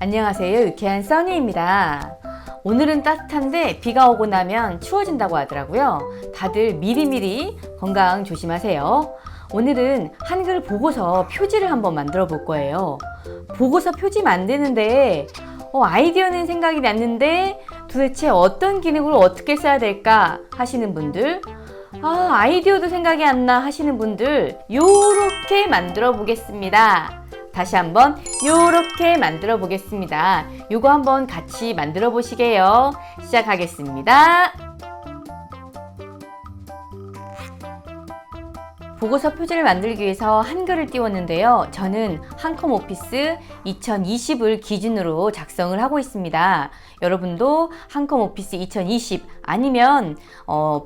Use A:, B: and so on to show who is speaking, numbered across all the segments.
A: 안녕하세요. 유쾌한 써니입니다. 오늘은 따뜻한데 비가 오고 나면 추워진다고 하더라고요. 다들 미리미리 건강 조심하세요. 오늘은 한글 보고서 표지를 한번 만들어 볼 거예요. 보고서 표지 만드는데 아이디어는 생각이 났는데 도대체 어떤 기능으로 어떻게 써야 될까 하시는 분들, 아이디어도 생각이 안 나 하시는 분들, 요렇게 만들어 보겠습니다. 다시 한번 요렇게 만들어 보겠습니다. 요거 한번 같이 만들어 보시게요. 시작하겠습니다. 보고서 표지를 만들기 위해서 한글을 띄웠는데요. 저는 한컴 오피스 2020을 기준으로 작성을 하고 있습니다. 여러분도 한컴 오피스 2020 아니면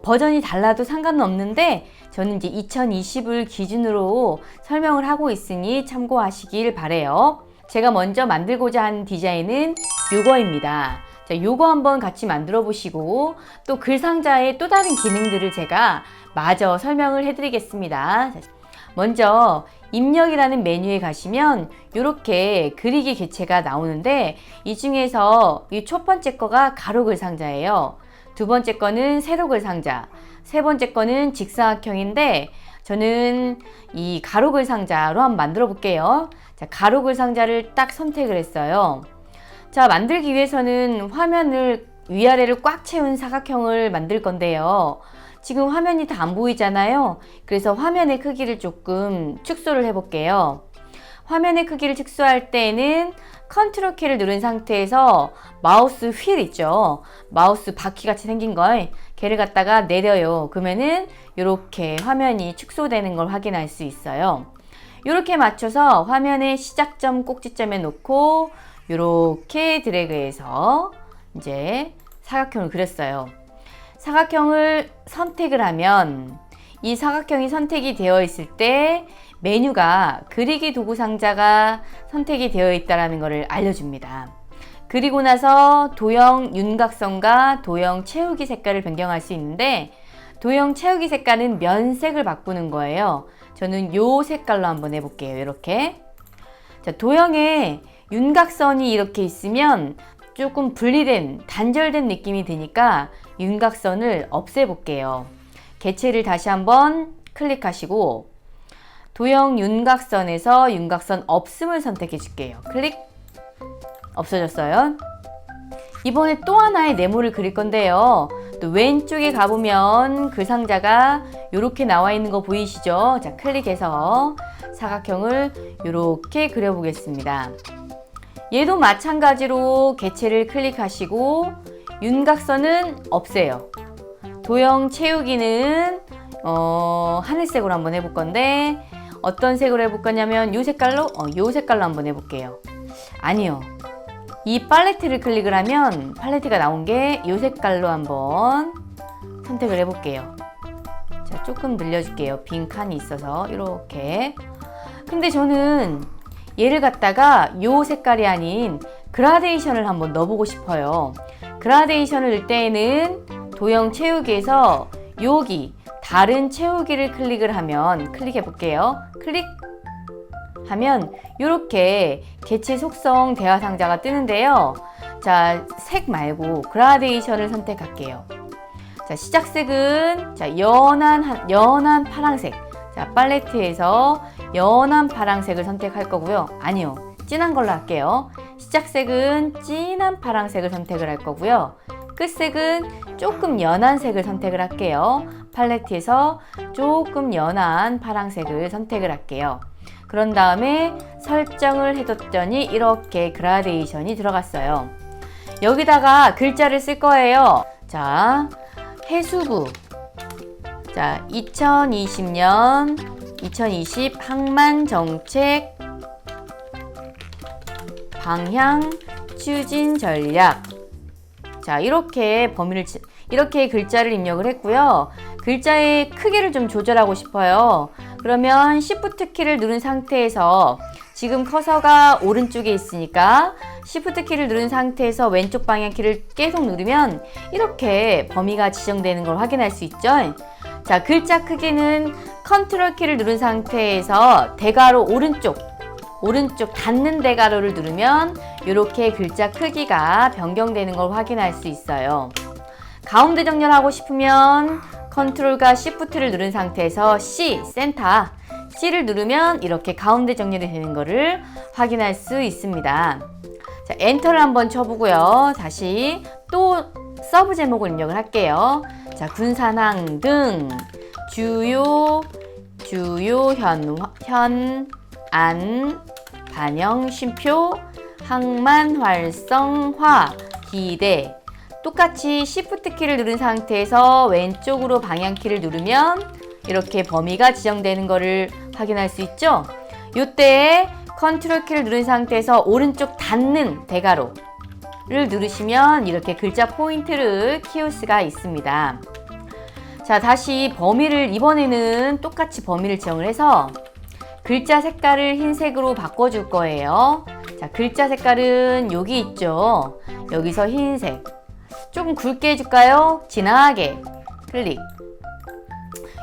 A: 버전이 달라도 상관은 없는데 저는 이제 2020을 기준으로 설명을 하고 있으니 참고하시길 바래요. 제가 먼저 만들고자 하는 디자인은 요거입니다. 자, 요거 한번 같이 만들어 보시고 또 글상자의 또 다른 기능들을 제가 마저 설명을 해드리겠습니다. 먼저 입력이라는 메뉴에 가시면 이렇게 그리기 개체가 나오는데 이 중에서 이 첫 번째 거가 가로 글상자예요. 두 번째 거는 세로 글상자, 세 번째 거는 직사각형인데 저는 이 가로 글상자로 한번 만들어 볼게요. 자, 가로 글상자를 딱 선택을 했어요. 자, 만들기 위해서는 화면을 위아래를 꽉 채운 사각형을 만들 건데요. 지금 화면이 다 안 보이잖아요. 그래서 화면의 크기를 조금 축소를 해 볼게요. 화면의 크기를 축소할 때는 컨트롤 키를 누른 상태에서 마우스 휠 있죠. 마우스 바퀴 같이 생긴 걸 걔를 갖다가 내려요. 그러면은 이렇게 화면이 축소되는 걸 확인할 수 있어요. 이렇게 맞춰서 화면의 시작점 꼭지점에 놓고 이렇게 드래그해서 이제 사각형을 그렸어요. 사각형을 선택을 하면 이 사각형이 선택이 되어 있을 때 메뉴가 그리기 도구 상자가 선택이 되어 있다는 것을 알려줍니다. 그리고 나서 도형 윤곽선과 도형 채우기 색깔을 변경할 수 있는데 도형 채우기 색깔은 면색을 바꾸는 거예요. 저는 요 색깔로 한번 해볼게요. 이렇게. 자, 도형에 윤곽선이 이렇게 있으면 조금 분리된 단절된 느낌이 드니까 윤곽선을 없애볼게요. 개체를 다시 한번 클릭하시고 도형 윤곽선에서 윤곽선 없음을 선택해 줄게요. 클릭. 없어졌어요. 이번에 또 하나의 네모를 그릴 건데요. 또 왼쪽에 가보면 그 상자가 이렇게 나와 있는 거 보이시죠? 자, 클릭해서 사각형을 이렇게 그려보겠습니다. 얘도 마찬가지로 개체를 클릭하시고 윤곽선은 없애요. 도형 채우기는 하늘색으로 한번 해볼 건데 어떤 색으로 해볼 거냐면 요 색깔로 한번 해볼게요. 아니요. 이 팔레트를 클릭을 하면 팔레트가 나온 게 요 색깔로 한번 선택을 해볼게요. 자, 조금 늘려줄게요. 빈 칸이 있어서 이렇게. 근데 저는 얘를 갖다가 요 색깔이 아닌 그라데이션을 한번 넣어보고 싶어요. 그라데이션을 넣을 때에는 도형 채우기에서 여기 다른 채우기를 클릭을 하면 클릭해 볼게요. 클릭 하면 이렇게 개체 속성 대화 상자가 뜨는데요. 자, 색 말고 그라데이션을 선택할게요. 자, 시작색은 연한 파란색. 자, 팔레트에서 연한 파란색을 선택할 거고요. 아니요. 진한 걸로 할게요. 시작색은 진한 파란색을 선택을 할 거고요. 끝색은 조금 연한 색을 선택을 할게요. 팔레트에서 조금 연한 파란색을 선택을 할게요. 그런 다음에 설정을 해뒀더니 이렇게 그라데이션이 들어갔어요. 여기다가 글자를 쓸 거예요. 자, 해수부. 자, 2020 항만정책 방향 추진 전략. 자, 이렇게 이렇게 글자를 입력을 했고요. 글자의 크기를 좀 조절하고 싶어요. 그러면 Shift 키를 누른 상태에서 지금 커서가 오른쪽에 있으니까 Shift 키를 누른 상태에서 왼쪽 방향 키를 계속 누르면 이렇게 범위가 지정되는 걸 확인할 수 있죠. 자, 글자 크기는 컨트롤 키를 누른 상태에서 대괄호 오른쪽 오른쪽 닫는 대괄호를 누르면 이렇게 글자 크기가 변경되는 걸 확인할 수 있어요. 가운데 정렬하고 싶으면 컨트롤과 시프트를 누른 상태에서 C, 센터, C를 누르면 이렇게 가운데 정렬이 되는 것을 확인할 수 있습니다. 자, 엔터를 한번 쳐보고요. 다시 또 서브 제목을 입력을 할게요. 자, 군산항 등 주요 안 반영 쉼표 항만 활성화 기대. 똑같이 Shift 키를 누른 상태에서 왼쪽으로 방향 키를 누르면 이렇게 범위가 지정되는 것을 확인할 수 있죠. 이때 컨트롤 키를 누른 상태에서 오른쪽 닫는 대괄호를 누르시면 이렇게 글자 포인트를 키울 수가 있습니다. 자, 다시 범위를 이번에는 똑같이 범위를 지정을 해서 글자 색깔을 흰색으로 바꿔줄 거예요. 자, 글자 색깔은 여기 있죠. 여기서 흰색. 조금 굵게 해줄까요? 진하게 클릭.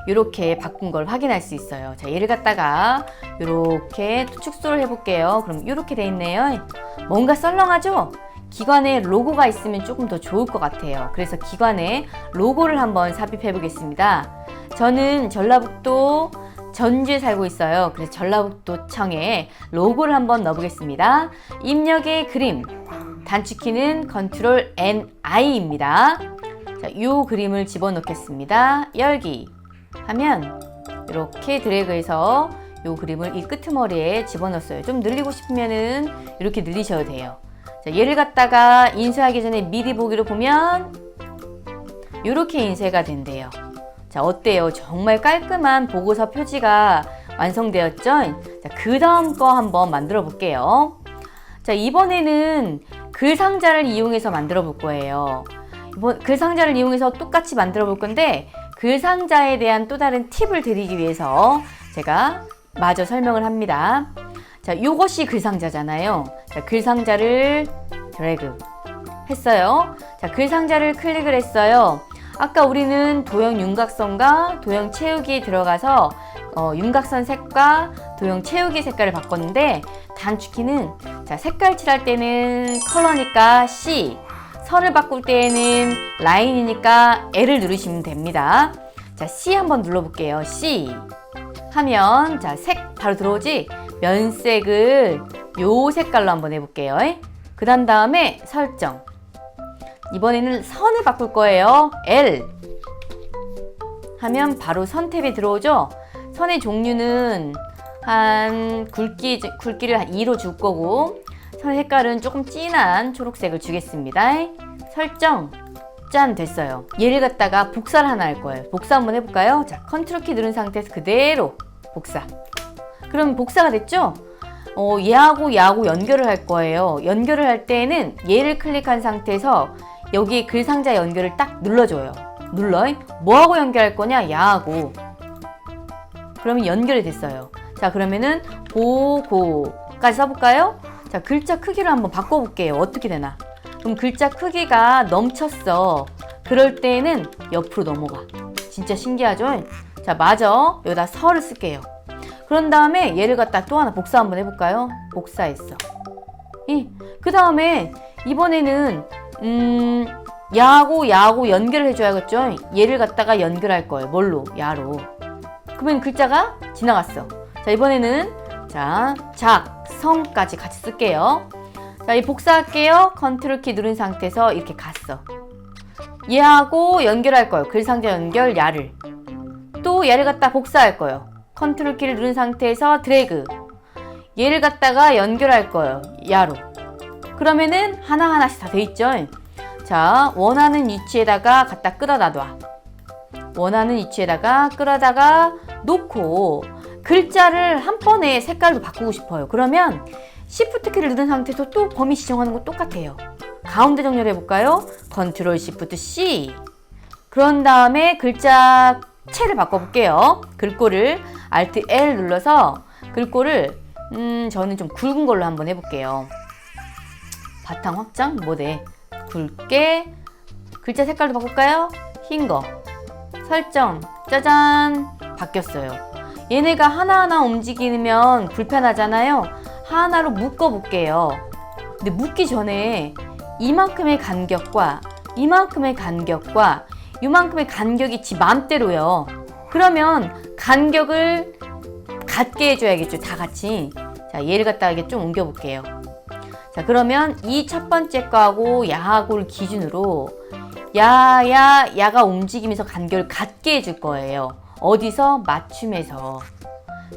A: 이렇게 바꾼 걸 확인할 수 있어요. 자, 얘를 갖다가 이렇게 축소를 해볼게요. 그럼 이렇게 돼 있네요. 뭔가 썰렁하죠? 기관에 로고가 있으면 조금 더 좋을 것 같아요. 그래서 기관에 로고를 한번 삽입해 보겠습니다. 저는 전라북도 전주에 살고 있어요. 그래서 전라북도청에 로고를 한번 넣어보겠습니다. 입력의 그림, 단축키는 컨트롤 NI입니다. 자, 이 그림을 집어넣겠습니다. 열기 하면 이렇게 드래그해서 이 그림을 이 끄트머리에 집어넣었어요. 좀 늘리고 싶으면은 이렇게 늘리셔도 돼요. 자, 얘를 갖다가 인쇄하기 전에 미리 보기로 보면 이렇게 인쇄가 된대요. 자, 어때요? 정말 깔끔한 보고서 표지가 완성되었죠? 자, 그 다음 거 한번 만들어 볼게요. 자, 이번에는 글 상자를 이용해서 만들어 볼 거예요. 글 상자를 이용해서 똑같이 만들어 볼 건데 글 상자에 대한 또 다른 팁을 드리기 위해서 제가 마저 설명을 합니다. 자, 요것이 글 상자잖아요. 자, 글 상자를 드래그 했어요. 자, 글 상자를 클릭을 했어요. 아까 우리는 도형 윤곽선과 도형 채우기에 들어가서 윤곽선 색과 도형 채우기 색깔을 바꿨는데 단축키는 자, 색깔 칠할 때는 컬러니까 C, 선을 바꿀 때에는 라인이니까 L을 누르시면 됩니다. 자, C 한번 눌러볼게요. C 하면 자, 색 바로 들어오지? 면색을 요 색깔로 한번 해볼게요. 그 다음에 설정. 이번에는 선을 바꿀 거예요. L 하면 바로 선 탭이 들어오죠. 선의 종류는 한 굵기를 한 2로 줄 거고 선의 색깔은 조금 진한 초록색을 주겠습니다. 설정 짠 됐어요. 얘를 갖다가 복사를 하나 할 거예요. 복사 한번 해볼까요? 자, 컨트롤 키 누른 상태에서 그대로 복사. 그럼 복사가 됐죠? 얘하고 연결을 할 거예요. 연결을 할 때는 얘를 클릭한 상태에서 여기 글 상자 연결을 딱 눌러줘요. 눌러. 뭐하고 연결할 거냐? 야하고. 그러면 연결이 됐어요. 자, 그러면은 보고까지 써볼까요? 자, 글자 크기를 한번 바꿔볼게요. 어떻게 되나? 그럼 글자 크기가 넘쳤어. 그럴 때는 옆으로 넘어가. 진짜 신기하죠? 자, 마저 여기다 서를 쓸게요. 그런 다음에 얘를 갖다 또 하나 복사 한번 해볼까요? 복사했어. 그 다음에 이번에는 야하고 연결을 해줘야겠죠? 얘를 갖다가 연결할 거예요. 뭘로? 야로. 그러면 글자가 지나갔어. 자, 이번에는 성까지 같이 쓸게요. 자, 이 복사할게요. 컨트롤 키 누른 상태에서 이렇게 갔어. 얘하고 연결할 거예요. 글상자 연결 야를. 또 얘를 갖다 복사할 거예요. 컨트롤 키를 누른 상태에서 드래그. 얘를 갖다가 연결할 거예요. 야로. 그러면은 하나하나씩 다 돼 있죠. 자, 원하는 위치에다가 갖다 끌어다 놔. 원하는 위치에다가 끌어다가 놓고 글자를 한 번에 색깔도 바꾸고 싶어요. 그러면 Shift 키를 누른 상태에서 또 범위 지정하는 거 똑같아요. 가운데 정렬해 볼까요? 컨트롤 Shift C. 그런 다음에 글자 채를 바꿔볼게요. 글꼴을 Alt L 눌러서 글꼴을 저는 좀 굵은 걸로 한번 해볼게요. 바탕 확장 모델 굵게. 글자 색깔도 바꿀까요? 흰 거. 설정 짜잔 바뀌었어요. 얘네가 하나하나 움직이면 불편하잖아요. 하나로 묶어 볼게요. 근데 묶기 전에 이만큼의 간격과 이만큼의 간격과 이만큼의 간격이 지 맘대로요. 그러면 간격을 같게 해줘야겠죠. 다 같이. 자, 얘를 갖다가 이게 좀 옮겨 볼게요. 자, 그러면 이 첫 번째 거하고 야하고를 기준으로 야가 움직이면서 간격을 같게 해줄 거예요. 어디서? 맞춤에서.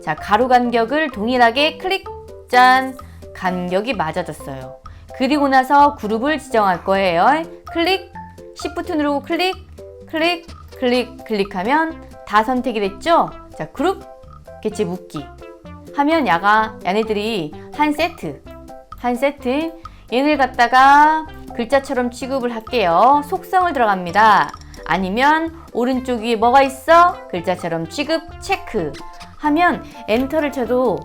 A: 자, 가로 간격을 동일하게 클릭, 짠, 간격이 맞아졌어요. 그리고 나서 그룹을 지정할 거예요. 클릭, Shift 누르고 클릭, 클릭, 클릭, 클릭하면 다 선택이 됐죠? 자, 그룹, 개체 묶기 하면 얘네들이 한 세트, 얘를 갖다가 글자처럼 취급을 할게요. 속성을 들어갑니다. 아니면 오른쪽 위에 뭐가 있어? 글자처럼 취급, 체크 하면 엔터를 쳐도,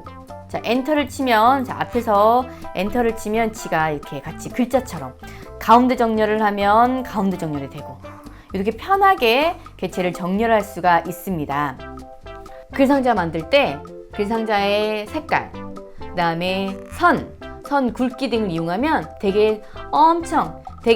A: 자, 엔터를 치면, 자, 앞에서 엔터를 치면 지가 이렇게 같이 글자처럼 가운데 정렬을 하면 가운데 정렬이 되고, 이렇게 편하게 개체를 정렬할 수가 있습니다. 글상자 만들 때 글상자의 색깔, 그 다음에 선 굵기 등을 이용하면 되게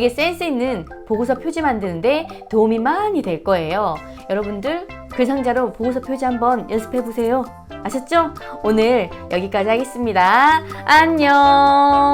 A: 센스 있는 보고서 표지 만드는데 도움이 많이 될 거예요. 여러분들 글상자로 보고서 표지 한번 연습해 보세요. 아셨죠? 오늘 여기까지 하겠습니다. 안녕.